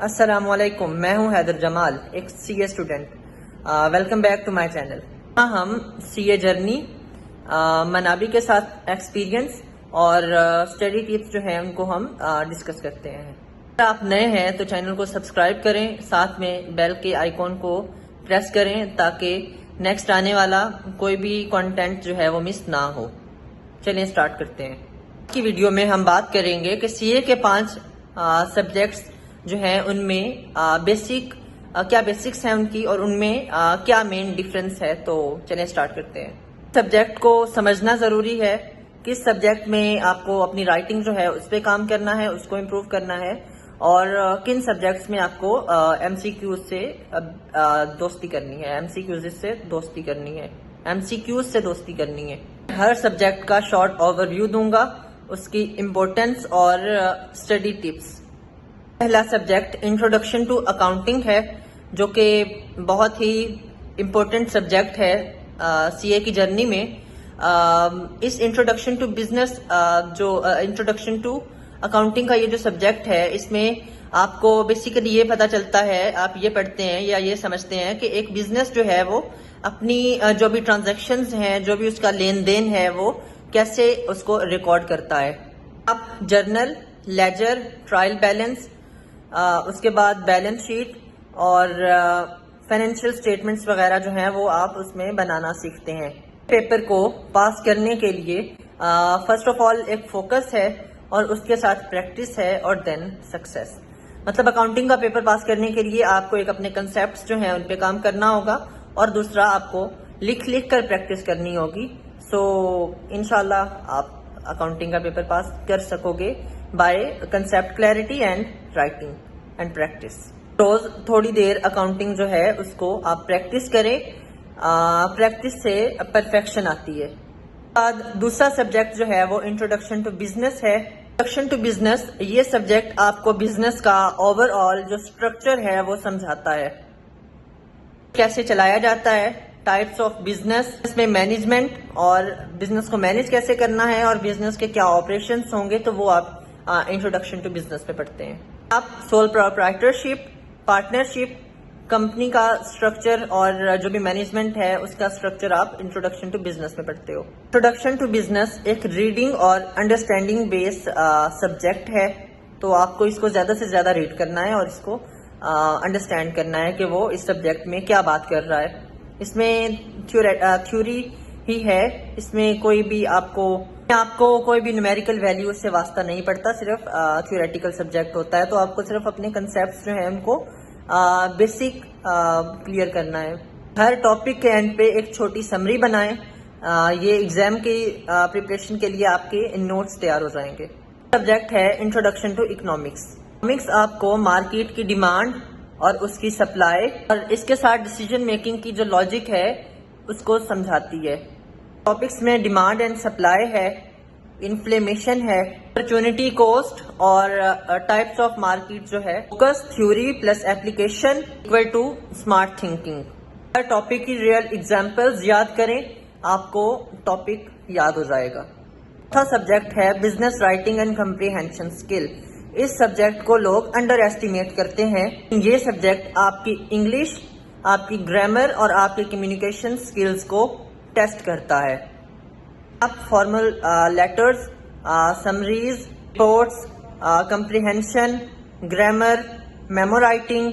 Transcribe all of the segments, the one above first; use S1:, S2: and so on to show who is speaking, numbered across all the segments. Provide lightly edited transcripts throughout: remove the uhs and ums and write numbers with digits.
S1: السلام علیکم، میں ہوں حیدر جمال، ایک C A student. Welcome back to my channel. ہم سی اے جرنی، منابع کے ساتھ ایکسپیرینس اور اسٹڈی ٹپس جو ہیں ان کو ہم ڈسکس کرتے ہیں۔ اگر آپ نئے ہیں تو چینل کو سبسکرائب کریں، ساتھ میں بیل کے آئیکن کو پریس کریں تاکہ نیکسٹ آنے والا کوئی بھی کنٹینٹ جو ہے وہ مس نہ ہو۔ چلیں اسٹارٹ کرتے ہیں۔ آج کی ویڈیو میں ہم بات کریں گے کہ سی اے کے 5 سبجیکٹس جو ہیں ان میں کیا بیسکس ہیں ان کی، اور ان میں کیا مین ڈیفرنس ہے۔ تو چلیں اسٹارٹ کرتے ہیں۔ سبجیکٹ کو سمجھنا ضروری ہے، کس سبجیکٹ میں آپ کو اپنی رائٹنگ جو ہے اس پہ کام کرنا ہے، اس کو امپروو کرنا ہے، اور کن سبجیکٹس میں آپ کو ایم سی کیوز سے دوستی کرنی ہے، ایم سی کیوز سے دوستی کرنی ہے۔ ہر سبجیکٹ کا شارٹ اوور ویو دوں گا، اس کی امپورٹنس اور اسٹڈی ٹپس۔ پہلا سبجیکٹ انٹروڈکشن ٹو اکاؤنٹنگ ہے، جو کہ بہت ہی امپورٹنٹ سبجیکٹ ہے سی اے کی جرنی میں۔ اس introduction to business introduction to accounting کا یہ جو سبجیکٹ ہے، اس میں آپ کو بیسیکلی یہ پتا چلتا ہے، آپ یہ پڑھتے ہیں یا یہ سمجھتے ہیں کہ ایک بزنس جو ہے وہ اپنی جو بھی ٹرانزیکشنز ہیں، جو بھی اس کا لین دین ہے، وہ کیسے اس کو ریکارڈ کرتا ہے۔ آپ جرنل، لیجر، ٹرائل بیلنس، اس کے بعد بیلنس شیٹ اور فائنینشیل سٹیٹمنٹس وغیرہ جو ہیں وہ آپ اس میں بنانا سیکھتے ہیں۔ پیپر کو پاس کرنے کے لیے فرسٹ آف آل ایک فوکس ہے، اور اس کے ساتھ پریکٹس ہے، اور دین سکسیس۔ مطلب اکاؤنٹنگ کا پیپر پاس کرنے کے لیے آپ کو ایک اپنے کنسیپٹس جو ہیں ان پہ کام کرنا ہوگا، اور دوسرا آپ کو لکھ کر پریکٹس کرنی ہوگی۔ سو انشاءاللہ آپ اکاؤنٹنگ کا پیپر پاس کر سکو گے by concept clarity and writing and practice. روز تھوڑی دیر اکاؤنٹنگ جو ہے اس کو آپ پریکٹس کریں، پریکٹس سے پرفیکشن آتی ہے۔ بعد دوسرا سبجیکٹ جو ہے وہ انٹروڈکشن ٹو بزنس ہے۔ انٹروڈکشن ٹو بزنس، یہ سبجیکٹ آپ کو بزنس کا اوور آل جو اسٹرکچر ہے وہ سمجھاتا ہے، کیسے چلایا جاتا ہے، ٹائپس آف بزنس، اس میں مینجمنٹ اور بزنس کو مینج کیسے کرنا ہے، اور بزنس کے کیا آپریشنز ہوں گے، تو وہ آپ انٹروڈکشن ٹو بزنس میں پڑھتے ہیں۔ آپ سول پروپرائٹرشپ، پارٹنرشپ، کمپنی کا اسٹرکچر اور جو بھی مینجمنٹ ہے اس کا اسٹرکچر آپ انٹروڈکشن ٹو بزنس میں پڑھتے ہو۔ انٹروڈکشن ٹو بزنس ایک ریڈنگ اور انڈرسٹینڈنگ بیس سبجیکٹ ہے، تو آپ کو اس کو زیادہ سے زیادہ ریڈ کرنا ہے اور اس کو انڈرسٹینڈ کرنا ہے کہ وہ اس سبجیکٹ میں کیا بات کر رہا ہے۔ اس میں تھیوری ہی ہے، اس میں کوئی بھی آپ کو کوئی بھی نیومیریکل ویلیو سے واسطہ نہیں پڑتا، صرف تھیوریٹیکل سبجیکٹ ہوتا ہے، تو آپ کو صرف اپنے کنسیپٹس جو ہیں ان کو بیسک کلیئر کرنا ہے۔ ہر ٹاپک کے اینڈ پہ ایک چھوٹی سمری بنائیں، یہ ایگزام کی پریپریشن کے لیے آپ کے نوٹس تیار ہو جائیں گے۔ سبجیکٹ ہے انٹروڈکشن ٹو اکنامکس۔ اکنامکس آپ کو مارکیٹ کی ڈیمانڈ اور اس کی سپلائی اور اس کے ساتھ ڈیسیجن میکنگ کی جو لاجک ہے اس کو سمجھاتی ہے۔ ٹاپکس میں ڈیمانڈ اینڈ سپلائی ہے، انفلیمیشن ہے، اپرچونٹی کاسٹ اور ٹائپس آف مارکیٹ جو ہے، focus, theory plus application equal to smart thinking. ہر ٹاپک کی ریئل ایگزامپلز یاد کریں، آپ کو ٹاپک یاد ہو جائے گا۔ چوتھا سبجیکٹ ہے business writing and comprehension skill. اس سبجیکٹ کو لوگ انڈر ایسٹیمیٹ کرتے ہیں۔ یہ سبجیکٹ آپ کی انگلش، آپ کی گرامر اور آپ کی کمیونیکیشن اسکلز کو ٹیسٹ کرتا ہے۔ آپ formal letters, summaries, reports, comprehension, grammar, memo writing,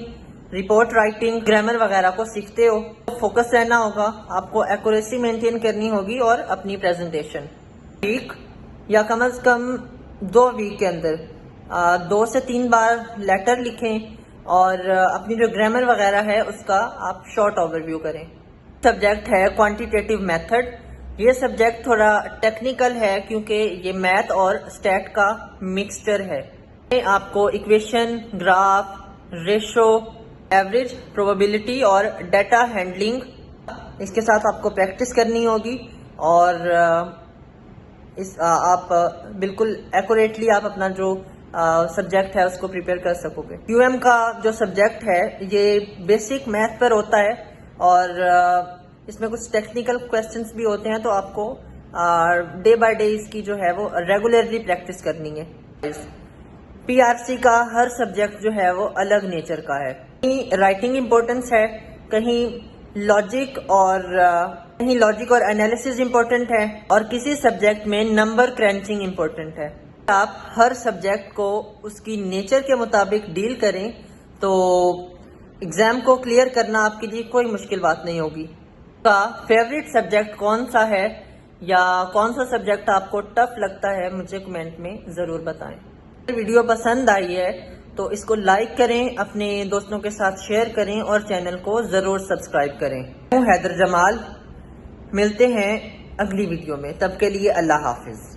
S1: report writing, grammar وغیرہ کو سیکھتے ہو۔ فوکس رہنا ہوگا، آپ کو ایکوریسی مینٹین کرنی ہوگی، اور اپنی پریزنٹیشن ویک یا کم از کم 2 ویک کے اندر 2 سے 3 بار لیٹر لکھیں، اور اپنی جو گرامر وغیرہ ہے اس کا آپ شارٹ اوور ویو کریں۔ سبجیکٹ ہے کوانٹیٹیو میتھڈ۔ یہ سبجیکٹ تھوڑا ٹیکنیکل ہے کیونکہ یہ میتھ اور اسٹیٹ کا مکسچر ہے۔ آپ کو equation, graph, ratio, average, probability اور ڈیٹا ہینڈلنگ، اس کے ساتھ آپ کو پریکٹس کرنی ہوگی، اور آپ بالکل ایکوریٹلی آپ اپنا جو سبجیکٹ ہے اس کو پریپیئر کر سکو گے۔ کیو ایم کا جو سبجیکٹ ہے یہ بیسک میتھ پر ہوتا ہے، اور اس میں کچھ ٹیکنیکل کویسچنس بھی ہوتے ہیں، تو آپ کو ڈے بائی ڈے اس کی جو ہے وہ ریگولرلی پریکٹس کرنی ہے۔ PRC کا ہر سبجیکٹ جو ہے وہ الگ نیچر کا ہے. کہیں رائٹنگ امپورٹنس ہے، کہیں لاجک اور انالیسز امپورٹنٹ ہے، اور کسی سبجیکٹ میں نمبر کرنچنگ امپورٹنٹ ہے. آپ ہر سبجیکٹ کو اس کی نیچر کے مطابق ڈیل کریں تو ایگزام کو کلیئر کرنا آپ کے لیے کوئی مشکل بات نہیں ہوگی. کا فیوریٹ سبجیکٹ کون سا ہے یا کون سا سبجیکٹ آپ کو ٹف لگتا ہے، مجھے کمنٹ میں ضرور بتائیں. ویڈیو پسند آئی ہے تو اس کو لائک کریں، اپنے دوستوں کے ساتھ شیئر کریں اور چینل کو ضرور سبسکرائب کریں. میں حیدر جمال، ملتے ہیں اگلی ویڈیو میں، تب کے لیے اللہ حافظ.